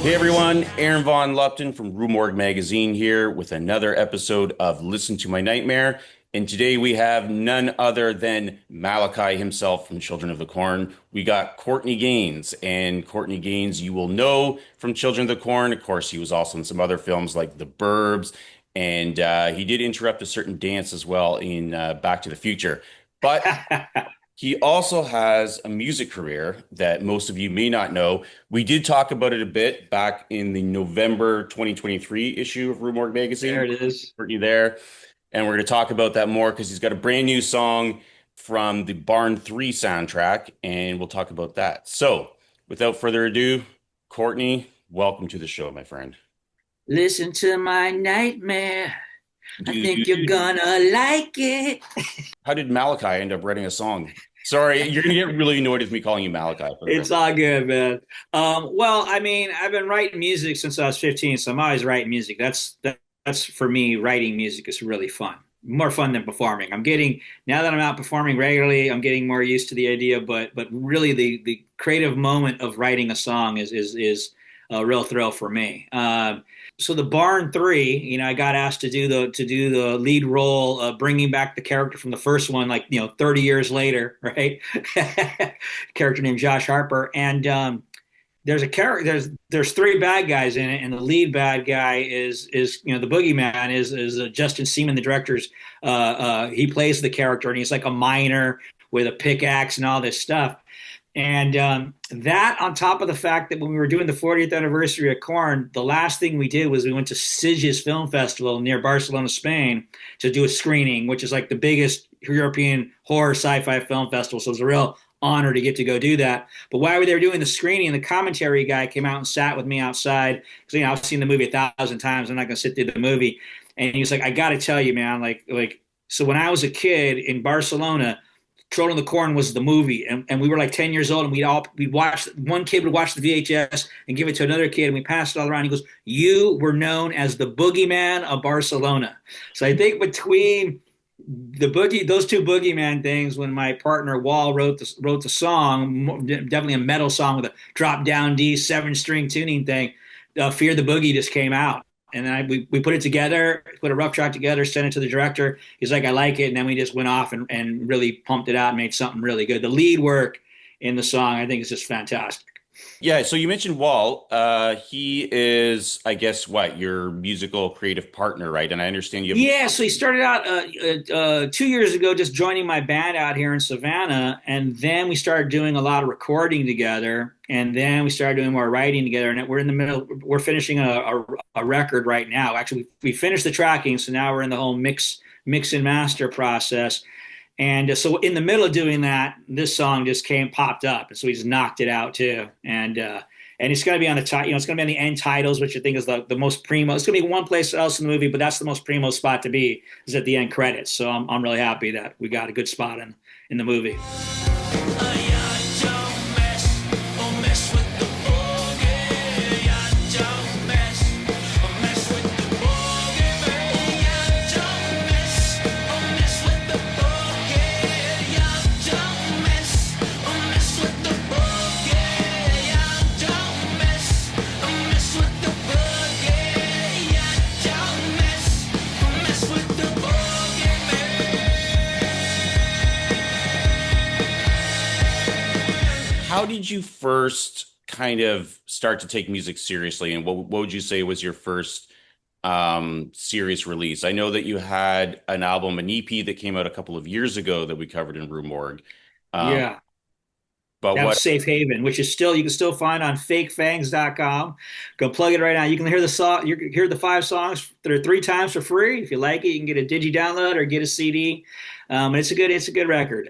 Hey everyone, Aaron Von Lupton from RUE MORGUE magazine here with another episode of Listen to My Nightmare. And today we have none other than Malachi himself from Children of the Corn. We got Courtney Gains, and Courtney Gains you will know from Children of the Corn. Of course, he was also in some other films like The Burbs, and he did interrupt a certain dance as well in Back to the Future. But he also has a music career that most of you may not know. We did talk about it a bit back in the November 2023 issue of RUE MORGUE There magazine. it is. Courtney there. And we're going to talk about that more because he's got a brand new song from the Barn 3 soundtrack, and we'll talk about that. So, without further ado, Courtney, welcome to the show, my friend. Listen to my nightmare. I think you're Dude, gonna like it. how did Malachi end up writing a song? Sorry, you're going to get really annoyed with me calling you Malachi for the rest. It's all good, man. Well, I mean, I've been writing music since I was 15, so I'm always writing music. That's for me, writing music is really fun. More fun than performing. I'm getting now that I'm out performing regularly, I'm getting more used to the idea, but really the creative moment of writing a song is a real thrill for me. So the Barn Three, I got asked to do the lead role, bringing back the character from the first one, like 30 years later, right? Character named Josh Harper, and there's a character. There's three bad guys in it, and the lead bad guy is the boogeyman is Justin Seaman, the director's. He plays the character, and he's like a miner with a pickaxe and all this stuff. And that, on top of the fact that when we were doing the 40th anniversary of Corn, the last thing we did was we went to Sitges Film Festival near Barcelona, Spain, to do a screening, which is like the biggest European horror sci-fi film festival. So it was a real honor to get to go do that. But while we were doing the screening, the commentary guy came out and sat with me outside because I've seen the movie 1,000 times. I'm not going to sit through the movie, and he was like, "I got to tell you, man, like." So when I was a kid in Barcelona, Children of the Corn was the movie, and we were like 10 years old, and we'd watch. One kid would watch the VHS and give it to another kid, and we passed it all around. He goes, "You were known as the boogeyman of Barcelona." So I think between those two boogeyman things, when my partner Wall wrote the song, definitely a metal song with a drop down D 7 string tuning thing. "Fear the Boogie" just came out. And then we put it together, put a rough track together, sent it to the director. He's like, "I like it." And then we just went off and really pumped it out and made something really good. The lead work in the song, I think, is just fantastic. Yeah, so you mentioned Wall. He is, I guess, what, your musical creative partner, right? And I understand you have. Yeah, so he started out 2 years ago just joining my band out here in Savannah. And then we started doing a lot of recording together. And then we started doing more writing together. And we're in the middle, we're finishing a record right now. Actually, we finished the tracking. So now we're in the whole mix and master process. And so in the middle of doing that, this song just popped up, and so he just knocked it out too. And it's going to be on the it's going to be on the end titles, which I think is the most primo. It's going to be one place else in the movie, but that's the most primo spot to be, is at the end credits. So I'm really happy that we got a good spot in the movie. How did you first kind of start to take music seriously, and what would you say was your first serious release? I know that you had an album, an EP that came out a couple of years ago that we covered in RUE MORGUE. Um, Yeah. but That was what? Safe Haven, which is still you can still find on fakefangs.com. Go plug it right now. You can hear the song, you can hear the 5 songs there 3 times for free. If you like it, you can get a digi download or get a CD. It's a good record.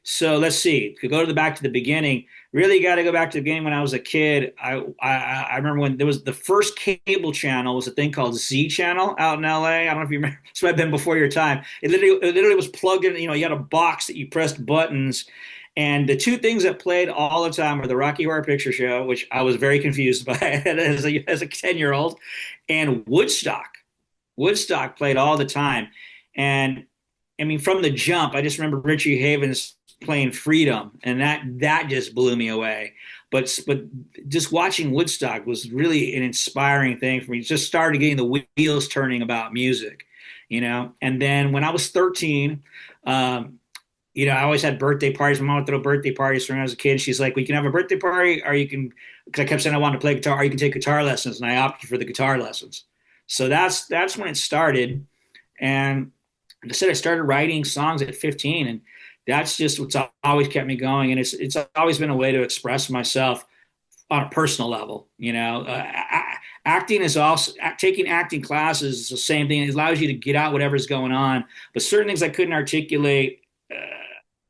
So let's see. To go to the back to the beginning, really got to go back to the beginning when I was a kid. I remember when there was the first cable channel was a thing called Z Channel out in LA. I don't know if you remember. This might have been before your time. It literally was plugged in. You had a box that you pressed buttons, and the two things that played all the time were the Rocky Horror Picture Show, which I was very confused by as a 10-year-old, and Woodstock. Woodstock played all the time, and I mean, from the jump, I just remember Richie Havens playing Freedom, and that just blew me away. But just watching Woodstock was really an inspiring thing for me. Just started getting the wheels turning about music, you know. And then when I was 13, um, you know, I always had birthday parties. My mom would throw birthday parties when I was a kid. She's like, "We can have a birthday party, or you can," because I kept saying I wanted to play guitar, or you can take guitar lessons, and I opted for the guitar lessons. So that's when it started. And like I said, I started writing songs at 15, and that's just what's always kept me going. And it's always been a way to express myself on a personal level. You know, acting is also taking acting classes is the same thing. It allows you to get out whatever's going on, but certain things I couldn't articulate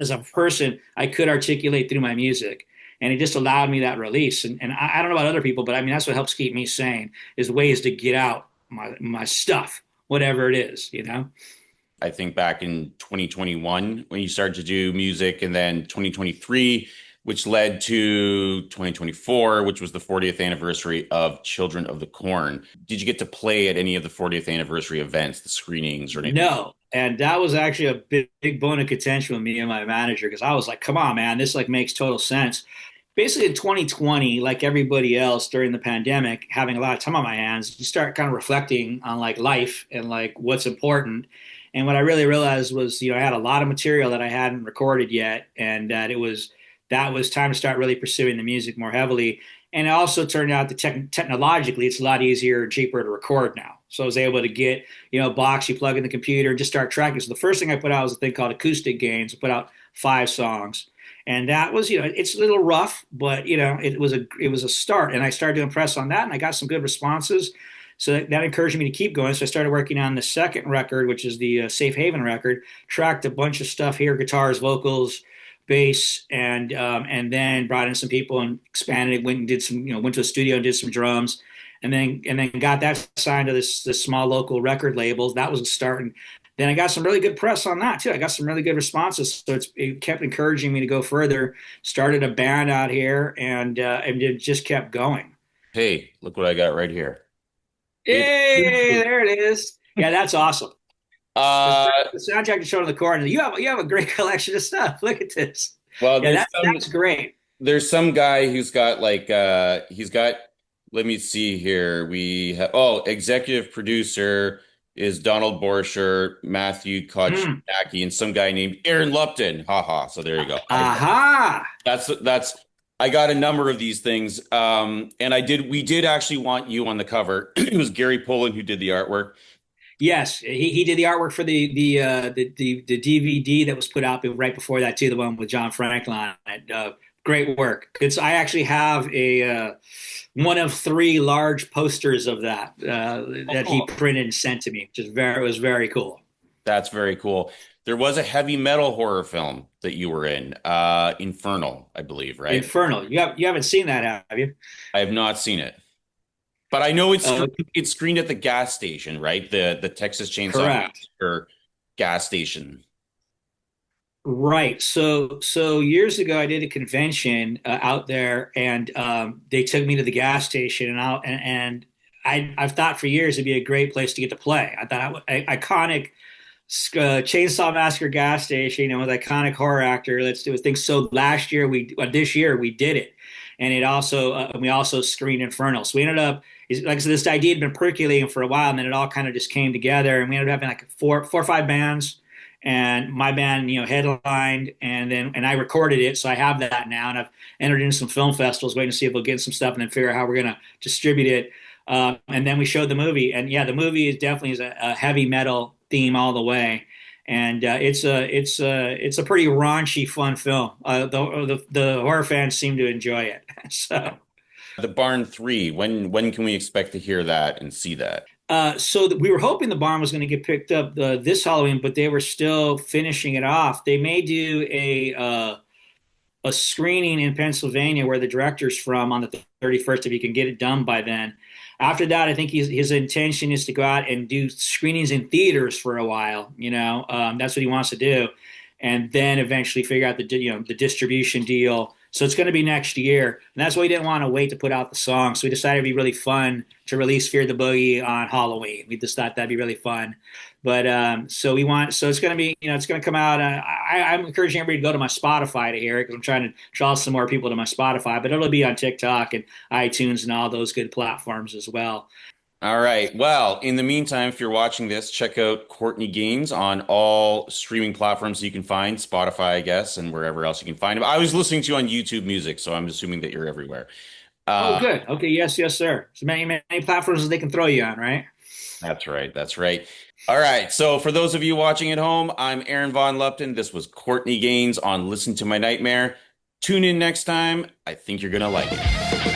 as a person, I could articulate through my music. And it just allowed me that release. And I don't know about other people, but I mean, that's what helps keep me sane is ways to get out my stuff, whatever it is, you know? I think back in 2021 when you started to do music, and then 2023, which led to 2024, which was the 40th anniversary of Children of the Corn. Did you get to play at any of the 40th anniversary events, the screenings, or anything? No. And that was actually a big bone of contention with me and my manager because I was like, come on, man, this like makes total sense. Basically in 2020, like everybody else during the pandemic, having a lot of time on my hands, you start kind of reflecting on like life and like what's important. And what I really realized was, you know, I had a lot of material that I hadn't recorded yet, and that was time to start really pursuing the music more heavily. And it also turned out that technologically, it's a lot easier and cheaper to record now. So I was able to get, you know, a box you plug in the computer and just start tracking. So the first thing I put out was a thing called Acoustic Gains. I put out 5 songs. And that was, you know, it's a little rough, but you know, it was a start. And I started to impress on that, and I got some good responses. So that encouraged me to keep going. So I started working on the second record, which is the Safe Haven record. Tracked a bunch of stuff here: guitars, vocals, bass, and then brought in some people and expanded it. Went and did some, you know, went to a studio and did some drums, and then got that signed to this small local record label. That was a start. And then I got some really good press on that too. I got some really good responses, so it kept encouraging me to go further. Started a band out here, and it just kept going. Hey, look what I got right here. It's Yay! There it is. Yeah, that's awesome. The, uh the soundtrack to Show in the Corner. You have a great collection of stuff. Look at this. well, Yeah, that's great. there's some guy who's got like he's got, let me see here. We have, oh, executive producer is Donald Borscher, Matthew Hmm. Kochanaki, and some guy named Aaron Lupton. Haha. So there you go. Aha. That's I got a number of these things. And we did actually want you on the cover. It was Gary Pullen who did the artwork. Yes, he did the artwork for the DVD that was put out right before that too, the one with John Franklin on it. Great work. I actually have a one of 3 large posters of that he Oh, printed and sent to me, which is very it was very cool. that's very cool. There was a heavy metal horror film that you were in, Infernal, I believe, right? Infernal. You haven't seen that, have you? I have not seen it, but I know Uh, it's screened at the gas station, right? The Texas Chainsaw Correct. Massacre gas station. Right. So years ago, I did a convention out there, and they took me to the gas station, and I've thought for years it'd be a great place to get to play. I thought iconic Chainsaw Massacre gas station, you know, with iconic horror actor. Let's do a thing. So this year we did it, and we also screened Infernal. So we ended up, like I said, this idea had been percolating for a while, and then it all kind of just came together, and we ended up having like four or five bands, and my band, you know, headlined, and I recorded it, so I have that now, and I've entered into some film festivals, waiting to see if we'll get some stuff, and then figure out how we're gonna distribute it. And then we showed the movie, and yeah, the movie is definitely is a heavy metal theme all the way, and it's a pretty raunchy, fun film. The horror fans seem to enjoy it. So. The Barn 3, when can we expect to hear that and see that? We were hoping the barn was going to get picked up this Halloween, but they were still finishing it off. They may do a screening in Pennsylvania where the director's from on the 31st if he can get it done by then. After that, I think his intention is to go out and do screenings in theaters for a while. You know, that's what he wants to do, and then eventually figure out the distribution deal So it's going to be next year. And that's why we didn't want to wait to put out the song. So we decided it'd be really fun to release Fear the Boogie on Halloween. We just thought that'd be really fun. But so it's going to be, it's going to come out. I'm encouraging everybody to go to my Spotify to hear it because I'm trying to draw some more people to my Spotify, but it'll be on TikTok and iTunes and all those good platforms as well. All right. Well, in the meantime, if you're watching this, check out Courtney Gaines on all streaming platforms you can find, Spotify, I guess, and wherever else you can find him. I was listening to you on YouTube Music, so I'm assuming that you're everywhere. Oh, Uh, good. Okay. Yes, yes, sir. So many platforms as they can throw you on, right? that's right. That's right. All right. So for those of you watching at home, I'm Aaron Von Lupton. This was Courtney Gaines on Listen to My Nightmare. Tune in next time. I think you're going to like it.